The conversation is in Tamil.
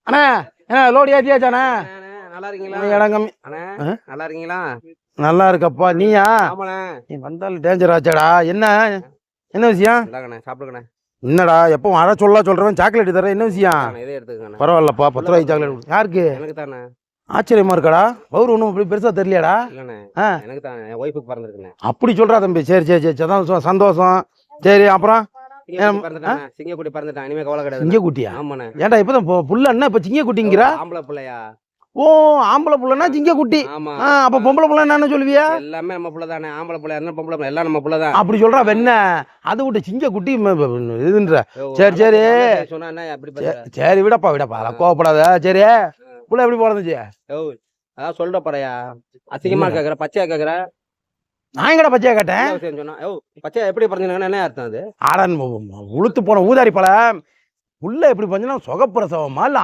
அண்ணா என்ன லோடு ஏற்றியாச்சாண்ணா? நல்லா இருக்கீங்களா? இடம் கம்மி. அண்ணா நல்லா இருக்கீங்களா? நல்லா இருக்கப்பா. நீயா? ஆமாண்ணே. நீ வந்தாலும் டேஞ்சர் ஆச்சாடா. என்ன என்ன விஷயம்? இந்தாங்கண்ணே சாப்பிடுங்கண்ணே. என்னடா எப்போ வர சொல்றவன் சாக்லேட் தர, என்ன விஷயம்? இதே எடுத்துக்கண்ணே. பரவாயில்லப்பா, 10 ரூபாய்க்கு சாக்லேட். யாருக்கு? எனக்கு தானே. ஆச்சரியமா இருக்காடா. பவுர் ஒன்றும் இப்படி பெருசா தெரியலையாடா? இல்லண்ணே எனக்கு தானே, என் ஒய்ஃபுக்கு பிறந்திருக்குண்ணே. அப்படி சொல்றா தம்பி. சரி சரி சரி சந்தோஷம் சந்தோஷம். சரி அப்புறம் சிங்கக்குட்டி பிறந்துட்டான், இனிமே கவலை கிடையாது. சிங்கக்குட்டியா? ஆமாண்ணே. ஏன்டா இப்பதான் புள்ள என்ன இப்ப சிங்கக்குட்டிங்கிறா? ஆம்பளை பிள்ளையா? ஓ, ஆம்பளை புள்ளனா சிங்கக்குட்டி. ஆமா. அப்ப பொம்பளை புள்ள என்ன சொல்லுவியா? எல்லாமே நம்ம புள்ள தானே. ஆம்பளை பிள்ளை என்ன பொம்பளை பிள்ளை எல்லாம் நம்ம புள்ள தான். அப்படி சொல்றா வெண்ண. அது விட்டு சிங்கக்குட்டி இதுன்ற. சரி சரி சொன்னா என்ன அப்படி சரி விடப்பா அதெல்லாம் கோவப்படாத. சரி புள்ள எப்படி பிறந்துச்சு? அதான் சொல்ற பறையா, அசிங்கமா கேக்குற, பச்சையா கேக்குற. நான் எங்கடா பச்சையா கேட்டேன்? சொன்னா பச்சையா எப்படி பிறந்தீங்கன்னா என்ன அர்த்தம்? அது ஆடன் உளுத்து போன ஊதாரி பழ புள்ள எப்படி பஞ்சுனா சுகப்பிரசவமா இல்ல